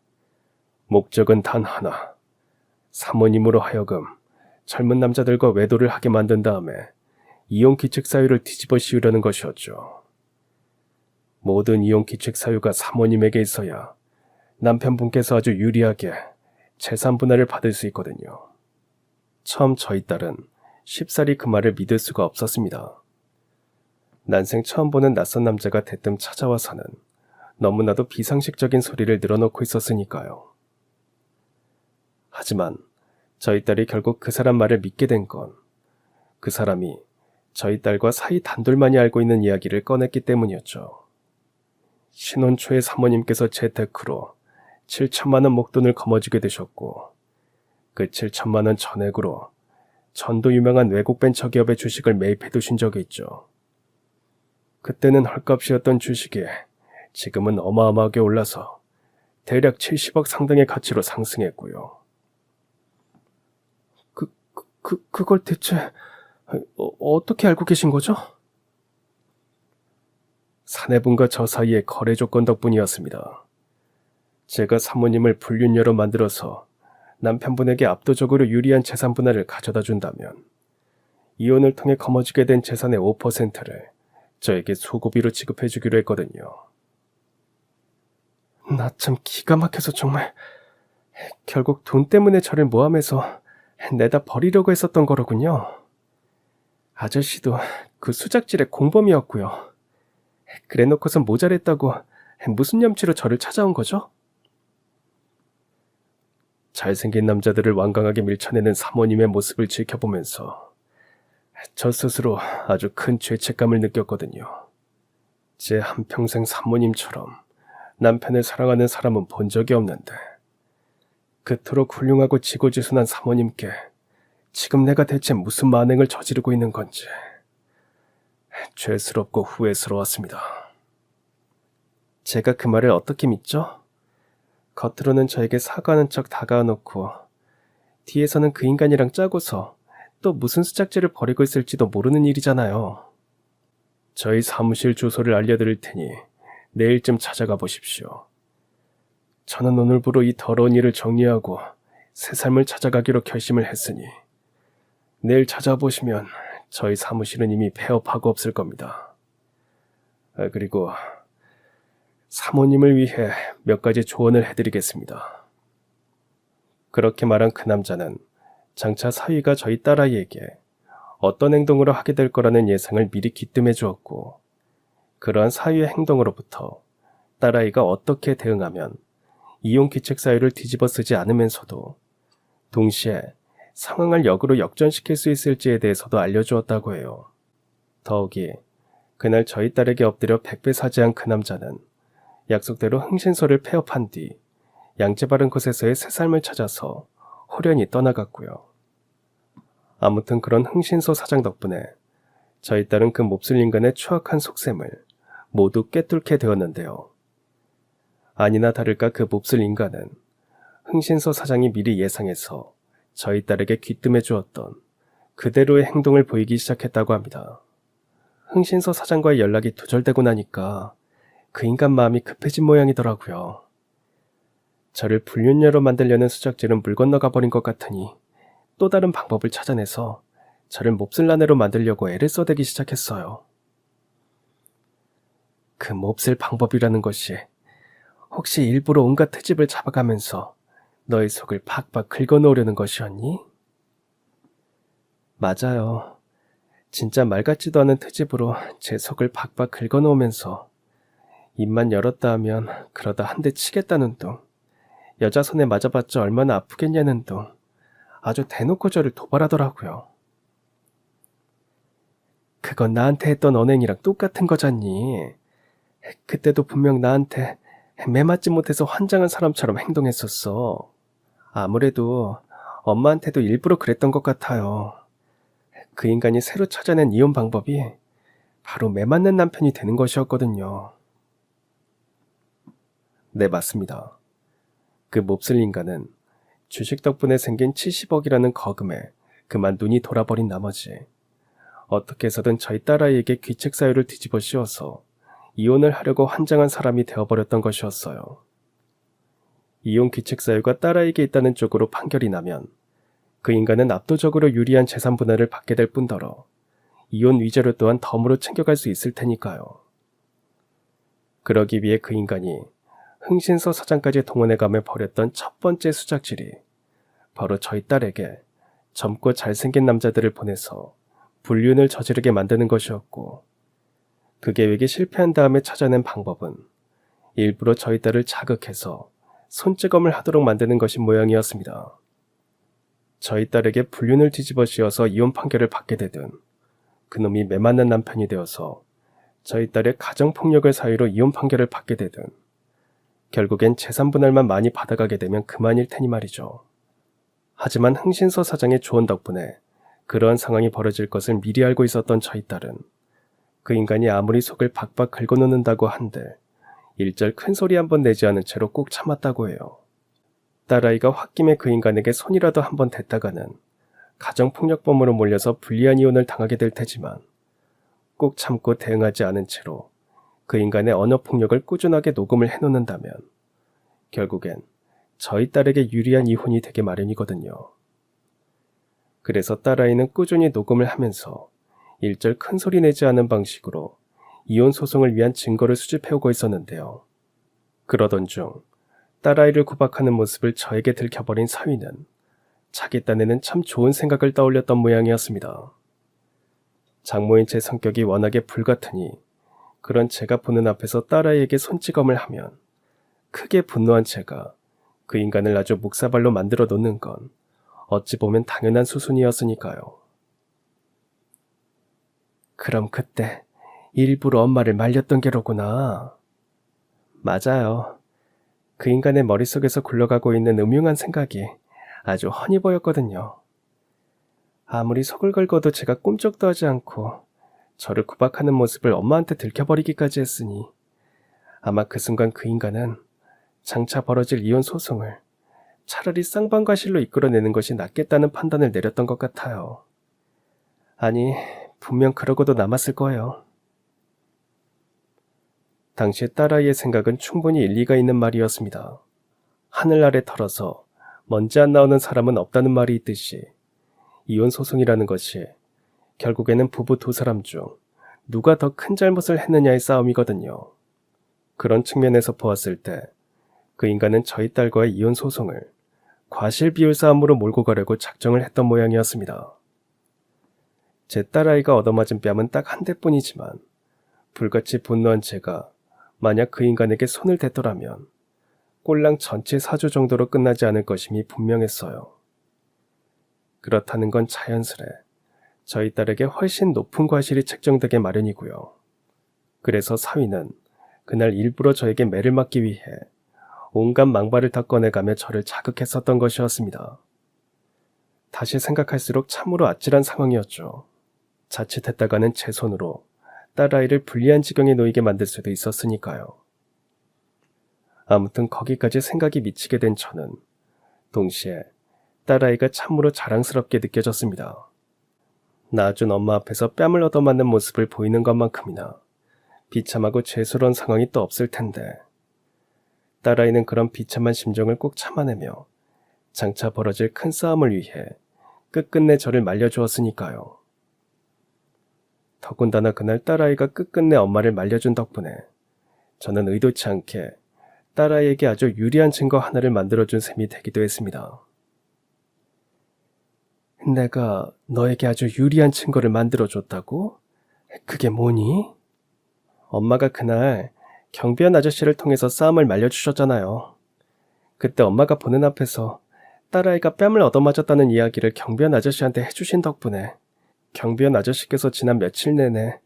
목적은 단 하나. 사모님으로 하여금 젊은 남자들과 외도를 하게 만든 다음에 이혼 기책 사유를 뒤집어 씌우려는 것이었죠. 모든 이혼 기책 사유가 사모님에게 있어야 남편분께서 아주 유리하게 재산 분할을 받을 수 있거든요. 처음 저희 딸은 쉽사리 그 말을 믿을 수가 없었습니다. 난생 처음 보는 낯선 남자가 대뜸 찾아와서는 너무나도 비상식적인 소리를 늘어놓고 있었으니까요. 하지만 저희 딸이 결국 그 사람 말을 믿게 된 건 그 사람이 저희 딸과 사이 단둘만이 알고 있는 이야기를 꺼냈기 때문이었죠. 신혼 초에 사모님께서 재테크로 7천만 원 목돈을 거머쥐게 되셨고 그 7천만 원 전액으로 전도 유명한 외국 벤처기업의 주식을 매입해 두신 적이 있죠. 그때는 헐값이었던 주식이 지금은 어마어마하게 올라서 대략 70억 상당의 가치로 상승했고요. 그걸 대체 어떻게 알고 계신 거죠? 사내분과 저 사이의 거래 조건 덕분이었습니다. 제가 사모님을 불륜녀로 만들어서 남편분에게 압도적으로 유리한 재산 분할을 가져다 준다면 이혼을 통해 거머쥐게 된 재산의 5%를 저에게 수고비로 지급해 주기로 했거든요. 나 참 기가 막혀서 정말 결국 돈 때문에 저를 모함해서 내다 버리려고 했었던 거로군요. 아저씨도 그 수작질의 공범이었고요. 그래놓고선 모자랬다고 무슨 염치로 저를 찾아온 거죠? 잘생긴 남자들을 완강하게 밀쳐내는 사모님의 모습을 지켜보면서 저 스스로 아주 큰 죄책감을 느꼈거든요. 제 한평생 사모님처럼 남편을 사랑하는 사람은 본 적이 없는데 그토록 훌륭하고 지고지순한 사모님께 지금 내가 대체 무슨 만행을 저지르고 있는 건지 죄스럽고 후회스러웠습니다. 제가 그 말을 어떻게 믿죠? 겉으로는 저에게 사과하는 척 다가와놓고 뒤에서는 그 인간이랑 짜고서 또 무슨 수작질을 벌이고 있을지도 모르는 일이잖아요. 저희 사무실 주소를 알려드릴 테니 내일쯤 찾아가 보십시오. 저는 오늘부로 이 더러운 일을 정리하고 새 삶을 찾아가기로 결심을 했으니 내일 찾아보시면 저희 사무실은 이미 폐업하고 없을 겁니다. 그리고 사모님을 위해 몇 가지 조언을 해드리겠습니다. 그렇게 말한 그 남자는 장차 사위가 저희 딸아이에게 어떤 행동으로 하게 될 거라는 예상을 미리 귀뜸해 주었고, 그러한 사위의 행동으로부터 딸아이가 어떻게 대응하면 이혼 규칙 사유를 뒤집어 쓰지 않으면서도 동시에 상황을 역으로 역전시킬 수 있을지에 대해서도 알려주었다고 해요. 더욱이 그날 저희 딸에게 엎드려 백배 사죄한 그 남자는 약속대로 흥신소를 폐업한 뒤 양재 바른 곳에서의 새 삶을 찾아서 호련히 떠나갔고요. 아무튼 그런 흥신소 사장 덕분에 저희 딸은 그 몹쓸 인간의 추악한 속셈을 모두 꿰뚫게 되었는데요. 아니나 다를까 그 몹쓸 인간은 흥신소 사장이 미리 예상해서 저희 딸에게 귀뜸해 주었던 그대로의 행동을 보이기 시작했다고 합니다. 흥신소 사장과의 연락이 두절되고 나니까 그 인간 마음이 급해진 모양이더라고요. 저를 불륜녀로 만들려는 수작질은 물 건너가 버린 것 같으니 또 다른 방법을 찾아내서 저를 몹쓸 아내로 만들려고 애를 써대기 시작했어요. 그 몹쓸 방법이라는 것이 혹시 일부러 온갖 트집을 잡아가면서 너의 속을 팍팍 긁어놓으려는 것이었니? 맞아요. 진짜 말 같지도 않은 트집으로 제 속을 팍팍 긁어놓으면서 입만 열었다 하면 그러다 한 대 치겠다는 둥, 여자 손에 맞아봤자 얼마나 아프겠냐는 둥, 아주 대놓고 저를 도발하더라고요. 그건 나한테 했던 언행이랑 똑같은 거잖니. 그때도 분명 나한테 매맞지 못해서 환장한 사람처럼 행동했었어. 아무래도 엄마한테도 일부러 그랬던 것 같아요. 그 인간이 새로 찾아낸 이혼 방법이 바로 매맞는 남편이 되는 것이었거든요. 네, 맞습니다. 그 몹쓸 인간은 주식 덕분에 생긴 70억이라는 거금에 그만 눈이 돌아버린 나머지 어떻게 해서든 저희 딸아이에게 귀책 사유를 뒤집어 씌워서 이혼을 하려고 환장한 사람이 되어버렸던 것이었어요. 이혼 귀책 사유가 딸아이에게 있다는 쪽으로 판결이 나면 그 인간은 압도적으로 유리한 재산 분할을 받게 될 뿐더러 이혼 위자료 또한 덤으로 챙겨갈 수 있을 테니까요. 그러기 위해 그 인간이 흥신소 사장까지 동원해가며 벌였던 첫 번째 수작질이 바로 저희 딸에게 젊고 잘생긴 남자들을 보내서 불륜을 저지르게 만드는 것이었고, 그 계획이 실패한 다음에 찾아낸 방법은 일부러 저희 딸을 자극해서 손찌검을 하도록 만드는 것인 모양이었습니다. 저희 딸에게 불륜을 뒤집어 씌워서 이혼 판결을 받게 되든 그놈이 매맞는 남편이 되어서 저희 딸의 가정폭력을 사유로 이혼 판결을 받게 되든 결국엔 재산 분할만 많이 받아가게 되면 그만일 테니 말이죠. 하지만 흥신소 사장의 조언 덕분에 그러한 상황이 벌어질 것을 미리 알고 있었던 저희 딸은 그 인간이 아무리 속을 박박 긁어놓는다고 한들 일절 큰 소리 한번 내지 않은 채로 꼭 참았다고 해요. 딸아이가 홧김에 그 인간에게 손이라도 한번 댔다가는 가정폭력범으로 몰려서 불리한 이혼을 당하게 될 테지만 꼭 참고 대응하지 않은 채로 그 인간의 언어폭력을 꾸준하게 녹음을 해놓는다면 결국엔 저희 딸에게 유리한 이혼이 되게 마련이거든요. 그래서 딸아이는 꾸준히 녹음을 하면서 일절 큰 소리 내지 않은 방식으로 이혼 소송을 위한 증거를 수집해오고 있었는데요. 그러던 중 딸아이를 구박하는 모습을 저에게 들켜버린 사위는 자기 딴에는 참 좋은 생각을 떠올렸던 모양이었습니다. 장모인 제 성격이 워낙에 불같으니 그런 제가 보는 앞에서 딸아이에게 손찌검을 하면 크게 분노한 제가 그 인간을 아주 묵사발로 만들어 놓는 건 어찌 보면 당연한 수순이었으니까요. 그럼 그때 일부러 엄마를 말렸던 게로구나. 맞아요. 그 인간의 머릿속에서 굴러가고 있는 음흉한 생각이 아주 훤히 보였거든요. 아무리 속을 긁어도 제가 꿈쩍도 하지 않고 저를 구박하는 모습을 엄마한테 들켜버리기까지 했으니 아마 그 순간 그 인간은 장차 벌어질 이혼 소송을 차라리 쌍방과실로 이끌어내는 것이 낫겠다는 판단을 내렸던 것 같아요. 아니, 분명 그러고도 남았을 거예요. 당시 딸아이의 생각은 충분히 일리가 있는 말이었습니다. 하늘 아래 털어서 먼지 안 나오는 사람은 없다는 말이 있듯이 이혼 소송이라는 것이 결국에는 부부 두 사람 중 누가 더 큰 잘못을 했느냐의 싸움이거든요. 그런 측면에서 보았을 때 그 인간은 저희 딸과의 이혼 소송을 과실 비율 싸움으로 몰고 가려고 작정을 했던 모양이었습니다. 제 딸아이가 얻어맞은 뺨은 딱 한 대뿐이지만 불같이 분노한 제가 만약 그 인간에게 손을 댔더라면 꼴랑 전체 사주 정도로 끝나지 않을 것임이 분명했어요. 그렇다는 건 자연스레 저희 딸에게 훨씬 높은 과실이 책정되게 마련이고요. 그래서 사위는 그날 일부러 저에게 매를 맞기 위해 온갖 망발을 다 꺼내가며 저를 자극했었던 것이었습니다. 다시 생각할수록 참으로 아찔한 상황이었죠. 자칫했다가는 제 손으로 딸아이를 불리한 지경에 놓이게 만들 수도 있었으니까요. 아무튼 거기까지 생각이 미치게 된 저는 동시에 딸아이가 참으로 자랑스럽게 느껴졌습니다. 낳아준 엄마 앞에서 뺨을 얻어맞는 모습을 보이는 것만큼이나 비참하고 죄스러운 상황이 또 없을 텐데 딸아이는 그런 비참한 심정을 꼭 참아내며 장차 벌어질 큰 싸움을 위해 끝끝내 저를 말려주었으니까요. 더군다나 그날 딸아이가 끝끝내 엄마를 말려준 덕분에 저는 의도치 않게 딸아이에게 아주 유리한 증거 하나를 만들어준 셈이 되기도 했습니다. 내가 너에게 아주 유리한 증거를 만들어줬다고? 그게 뭐니? 엄마가 그날 경비원 아저씨를 통해서 싸움을 말려주셨잖아요. 그때 엄마가 보는 앞에서 딸아이가 뺨을 얻어맞았다는 이야기를 경비원 아저씨한테 해주신 덕분에 경비원 아저씨께서 지난 며칠 내내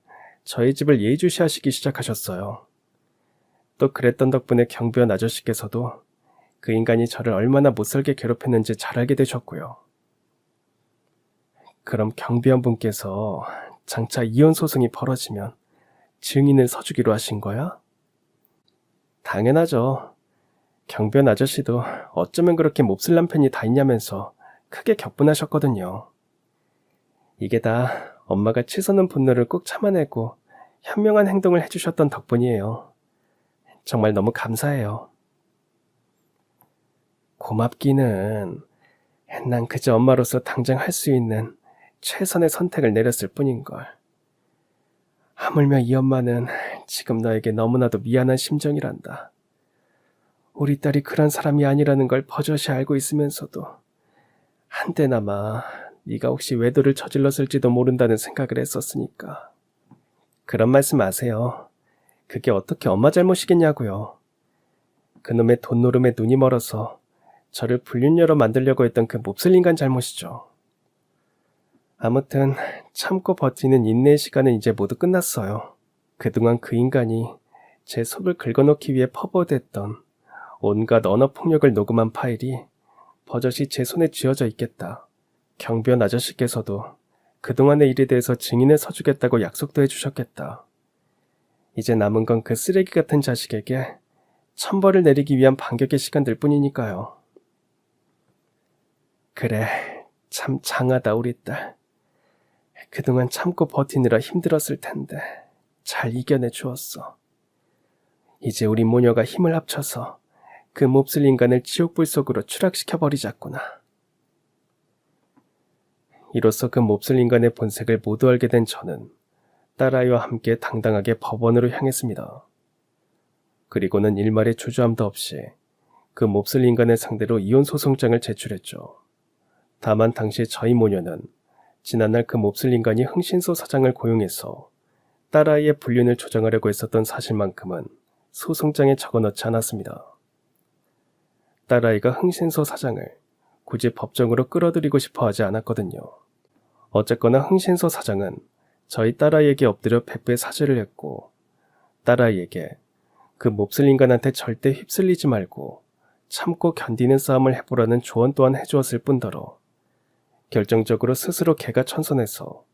저희 집을 예의주시하시기 시작하셨어요. 또 그랬던 덕분에 경비원 아저씨께서도 그 인간이 저를 얼마나 못살게 괴롭혔는지 잘 알게 되셨고요. 그럼 경비원 분께서 장차 이혼 소송이 벌어지면 증인을 서주기로 하신 거야? 당연하죠. 경비원 아저씨도 어쩌면 그렇게 몹쓸 남편이 다 있냐면서 크게 격분하셨거든요. 이게 다 엄마가 치솟는 분노를 꼭 참아내고 현명한 행동을 해주셨던 덕분이에요. 정말 너무 감사해요. 고맙기는 난 그저 엄마로서 당장 할 수 있는 최선의 선택을 내렸을 뿐인걸. 하물며 이 엄마는 지금 너에게 너무나도 미안한 심정이란다. 우리 딸이 그런 사람이 아니라는 걸 버젓이 알고 있으면서도 한때나마 네가 혹시 외도를 저질렀을지도 모른다는 생각을 했었으니까. 그런 말씀 마세요. 그게 어떻게 엄마 잘못이겠냐고요. 그놈의 돈노름에 눈이 멀어서 저를 불륜녀로 만들려고 했던 그 몹쓸 인간 잘못이죠. 아무튼 참고 버티는 인내의 시간은 이제 모두 끝났어요. 그동안 그 인간이 제 속을 긁어놓기 위해 퍼부어댔던 온갖 언어 폭력을 녹음한 파일이 버젓이 제 손에 쥐어져 있겠다. 경비원 아저씨께서도 그동안의 일에 대해서 증인을 서주겠다고 약속도 해주셨겠다. 이제 남은 건 그 쓰레기 같은 자식에게 천벌을 내리기 위한 반격의 시간들 뿐이니까요. 그래, 참 장하다 우리 딸. 그동안 참고 버티느라 힘들었을 텐데 잘 이겨내 주었어. 이제 우리 모녀가 힘을 합쳐서 그 몹쓸 인간을 지옥불 속으로 추락시켜버리자꾸나. 이로써 그 몹쓸 인간의 본색을 모두 알게 된 저는 딸아이와 함께 당당하게 법원으로 향했습니다. 그리고는 일말의 주저함도 없이 그 몹쓸 인간을 상대로 이혼 소송장을 제출했죠. 다만 당시 저희 모녀는 지난날 그 몹쓸 인간이 흥신소 사장을 고용해서 딸아이의 불륜을 조장하려고 했었던 사실만큼은 소송장에 적어넣지 않았습니다. 딸아이가 흥신소 사장을 굳이 법정으로 끌어들이고 싶어 하지 않았거든요. 어쨌거나 흥신소 사장은 저희 딸아이에게 엎드려 백배 사죄를 했고, 딸아이에게 그 몹쓸 인간한테 절대 휩쓸리지 말고 참고 견디는 싸움을 해보라는 조언 또한 해주었을 뿐더러 결정적으로 스스로 개가 천선해서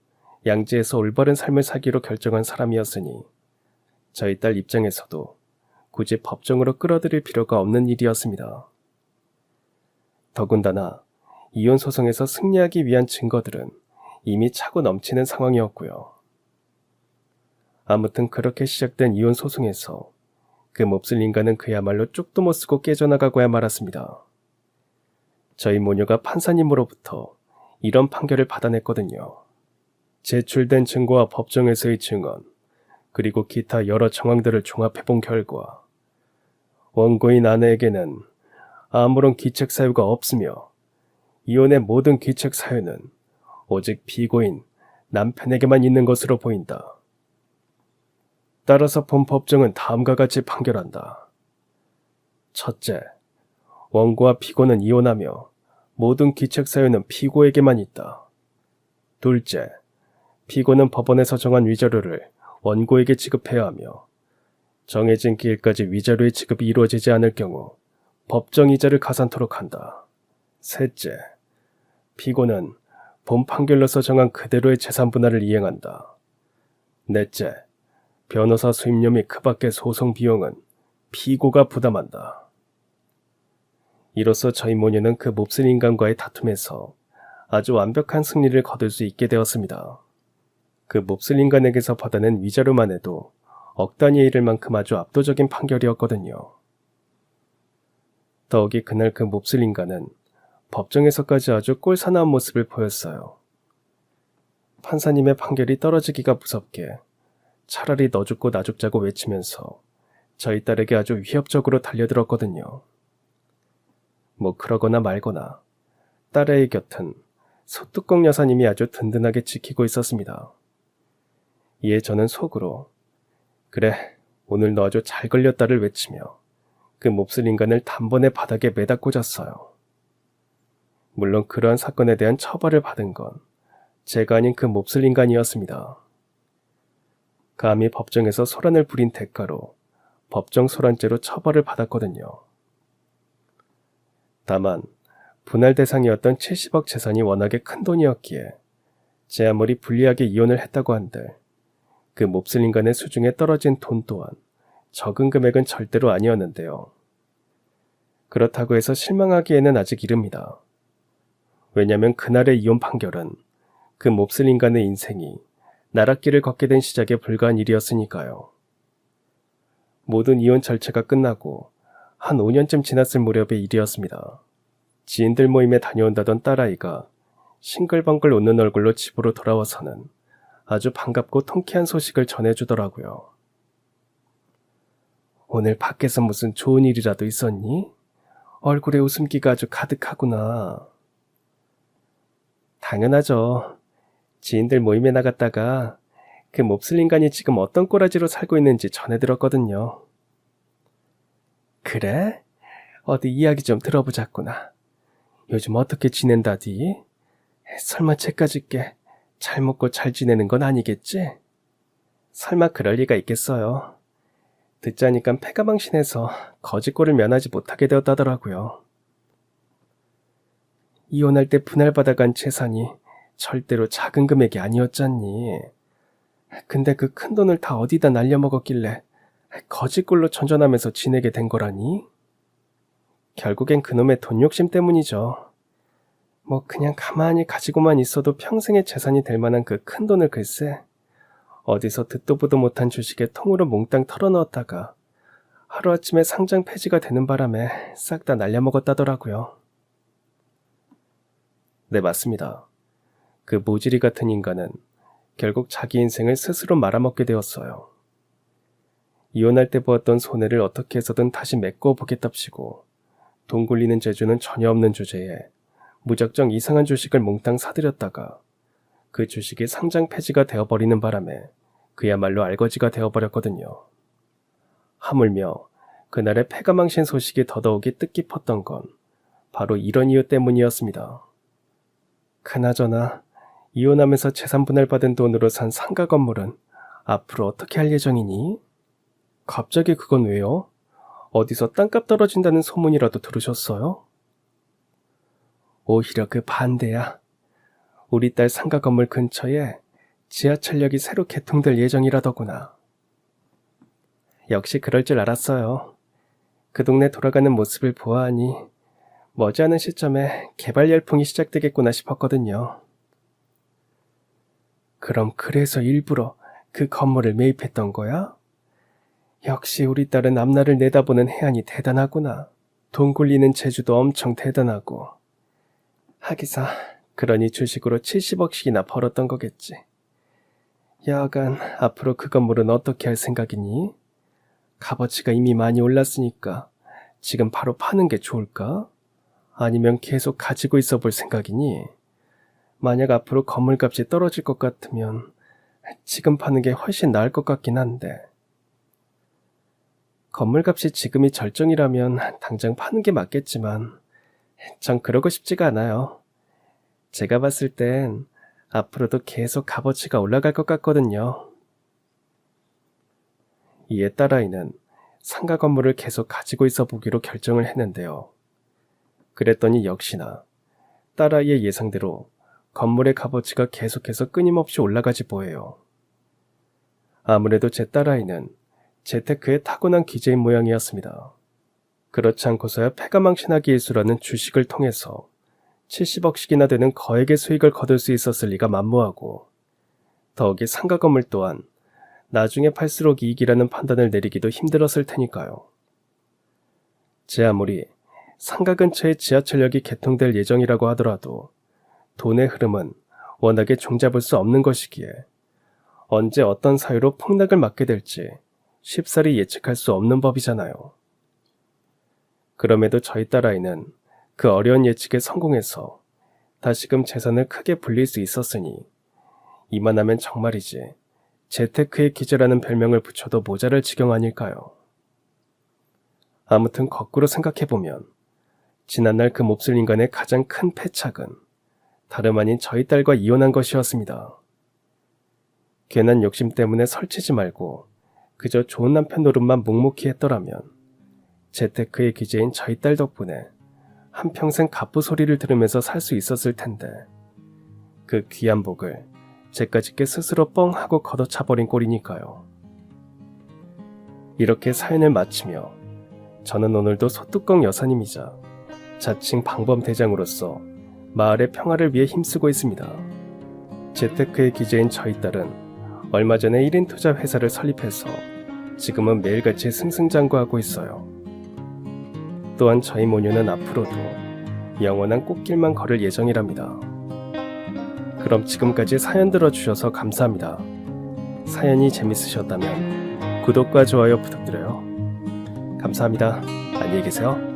양지에서 올바른 삶을 살기로 결정한 사람이었으니 저희 딸 입장에서도 굳이 법정으로 끌어들일 필요가 없는 일이었습니다. 더군다나 이혼 소송에서 승리하기 위한 증거들은 이미 차고 넘치는 상황이었고요. 아무튼 그렇게 시작된 이혼 소송에서 그 몹쓸 인간은 그야말로 쪽도 못 쓰고 깨져나가고야 말았습니다. 저희 모녀가 판사님으로부터 이런 판결을 받아냈거든요. 제출된 증거와 법정에서의 증언, 그리고 기타 여러 정황들을 종합해본 결과 원고인 아내에게는 아무런 기책 사유가 없으며 이혼의 모든 기책 사유는 오직 피고인 남편에게만 있는 것으로 보인다. 따라서 본 법정은 다음과 같이 판결한다. 첫째, 원고와 피고는 이혼하며 모든 기책 사유는 피고에게만 있다. 둘째, 피고는 법원에서 정한 위자료를 원고에게 지급해야 하며 정해진 기일까지 위자료의 지급이 이루어지지 않을 경우 법정 이자를 가산토록 한다. 셋째, 피고는 본 판결로서 정한 그대로의 재산 분할을 이행한다. 넷째, 변호사 수임료 및 그 밖의 소송 비용은 피고가 부담한다. 이로써 저희 모녀는 그 몹쓸 인간과의 다툼에서 아주 완벽한 승리를 거둘 수 있게 되었습니다. 그 몹쓸 인간에게서 받아낸 위자료만 해도 억 단위에 이를 만큼 아주 압도적인 판결이었거든요. 더욱이 그날 그 몹쓸 인간은 법정에서까지 아주 꼴사나운 모습을 보였어요. 판사님의 판결이 떨어지기가 무섭게 차라리 너 죽고 나 죽자고 외치면서 저희 딸에게 아주 위협적으로 달려들었거든요. 뭐 그러거나 말거나 딸의 곁은 소뚜껑 여사님이 아주 든든하게 지키고 있었습니다. 이에 저는 속으로 그래, 오늘 너 아주 잘 걸렸다를 외치며 그 몹쓸 인간을 단번에 바닥에 매다 꽂았어요. 물론 그러한 사건에 대한 처벌을 받은 건 제가 아닌 그 몹쓸 인간이었습니다. 감히 법정에서 소란을 부린 대가로 법정 소란죄로 처벌을 받았거든요. 다만 분할 대상이었던 70억 재산이 워낙에 큰 돈이었기에 제 아무리 불리하게 이혼을 했다고 한들 그 몹쓸 인간의 수중에 떨어진 돈 또한 적은 금액은 절대로 아니었는데요. 그렇다고 해서 실망하기에는 아직 이릅니다. 왜냐하면 그날의 이혼 판결은 그 몹쓸 인간의 인생이 나랏길을 걷게 된 시작에 불과한 일이었으니까요. 모든 이혼 절차가 끝나고 한 5년쯤 지났을 무렵의 일이었습니다. 지인들 모임에 다녀온다던 딸아이가 싱글벙글 웃는 얼굴로 집으로 돌아와서는 아주 반갑고 통쾌한 소식을 전해주더라고요. 오늘 밖에서 무슨 좋은 일이라도 있었니? 얼굴에 웃음기가 아주 가득하구나. 당연하죠. 지인들 모임에 나갔다가 그 몹쓸 인간이 지금 어떤 꼬라지로 살고 있는지 전해들었거든요. 그래? 어디 이야기 좀 들어보자꾸나. 요즘 어떻게 지낸다디? 설마 쟤까지 꽤 잘 먹고 잘 지내는 건 아니겠지? 설마 그럴 리가 있겠어요. 듣자니까 패가망신해서 거짓골을 면하지 못하게 되었다더라고요. 이혼할 때 분할받아간 재산이 절대로 작은 금액이 아니었잖니. 근데 그 큰 돈을 다 어디다 날려먹었길래 거짓골로 전전하면서 지내게 된 거라니? 결국엔 그놈의 돈 욕심 때문이죠. 뭐 그냥 가만히 가지고만 있어도 평생의 재산이 될 만한 그 큰 돈을 글쎄 어디서 듣도 보도 못한 주식에 통으로 몽땅 털어넣었다가 하루아침에 상장 폐지가 되는 바람에 싹 다 날려먹었다더라고요. 네, 맞습니다. 그 모지리 같은 인간은 결국 자기 인생을 스스로 말아먹게 되었어요. 이혼할 때 보았던 손해를 어떻게 해서든 다시 메꿔 보겠답시고 돈 굴리는 재주는 전혀 없는 주제에 무작정 이상한 주식을 몽땅 사들였다가 그 주식이 상장 폐지가 되어버리는 바람에 그야말로 알거지가 되어버렸거든요. 하물며 그날의 폐가망신 소식이 더더욱이 뜻깊었던 건 바로 이런 이유 때문이었습니다. 그나저나 이혼하면서 재산 분할받은 돈으로 산 상가 건물은 앞으로 어떻게 할 예정이니? 갑자기 그건 왜요? 어디서 땅값 떨어진다는 소문이라도 들으셨어요? 오히려 그 반대야. 우리 딸 상가 건물 근처에 지하철역이 새로 개통될 예정이라더구나. 역시 그럴 줄 알았어요. 그 동네 돌아가는 모습을 보아하니 머지않은 시점에 개발 열풍이 시작되겠구나 싶었거든요. 그럼 그래서 일부러 그 건물을 매입했던 거야? 역시 우리 딸은 앞날을 내다보는 해안이 대단하구나. 돈 굴리는 재주도 엄청 대단하고. 하기사 그러니 주식으로 70억씩이나 벌었던 거겠지. 여하간 앞으로 그 건물은 어떻게 할 생각이니? 값어치가 이미 많이 올랐으니까 지금 바로 파는 게 좋을까? 아니면 계속 가지고 있어 볼 생각이니? 만약 앞으로 건물값이 떨어질 것 같으면 지금 파는 게 훨씬 나을 것 같긴 한데. 건물값이 지금이 절정이라면 당장 파는 게 맞겠지만 전 그러고 싶지가 않아요. 제가 봤을 땐 앞으로도 계속 값어치가 올라갈 것 같거든요. 이에 딸아이는 상가 건물을 계속 가지고 있어 보기로 결정을 했는데요. 그랬더니 역시나 딸아이의 예상대로 건물의 값어치가 계속해서 끊임없이 올라가지 보여요. 아무래도 제 딸아이는 재테크에 타고난 기재인 모양이었습니다. 그렇지 않고서야 폐가망신하기 일수라는 주식을 통해서 70억씩이나 되는 거액의 수익을 거둘 수 있었을 리가 만무하고, 더욱이 상가 건물 또한 나중에 팔수록 이익이라는 판단을 내리기도 힘들었을 테니까요. 제 아무리 상가 근처에 지하철역이 개통될 예정이라고 하더라도 돈의 흐름은 워낙에 종잡을 수 없는 것이기에 언제 어떤 사유로 폭락을 맞게 될지 쉽사리 예측할 수 없는 법이잖아요. 그럼에도 저희 딸아이는 그 어려운 예측에 성공해서 다시금 재산을 크게 불릴 수 있었으니 이만하면 정말이지 재테크의 기재라는 별명을 붙여도 모자랄 지경 아닐까요? 아무튼 거꾸로 생각해보면 지난날 그 몹쓸 인간의 가장 큰 패착은 다름 아닌 저희 딸과 이혼한 것이었습니다. 괜한 욕심 때문에 설치지 말고 그저 좋은 남편 노릇만 묵묵히 했더라면 재테크의 기재인 저희 딸 덕분에 한평생 갑부소리를 들으면서 살 수 있었을 텐데 그 귀한 복을 제까짓게 스스로 뻥 하고 걷어차버린 꼴이니까요. 이렇게 사연을 마치며 저는 오늘도 소뚜껑 여사님이자 자칭 방범대장으로서 마을의 평화를 위해 힘쓰고 있습니다. 재테크의 기재인 저희 딸은 얼마 전에 1인 투자 회사를 설립해서 지금은 매일같이 승승장구하고 있어요. 또한 저희 모녀는 앞으로도 영원한 꽃길만 걸을 예정이랍니다. 그럼 지금까지 사연 들어주셔서 감사합니다. 사연이 재밌으셨다면 구독과 좋아요 부탁드려요. 감사합니다. 안녕히 계세요.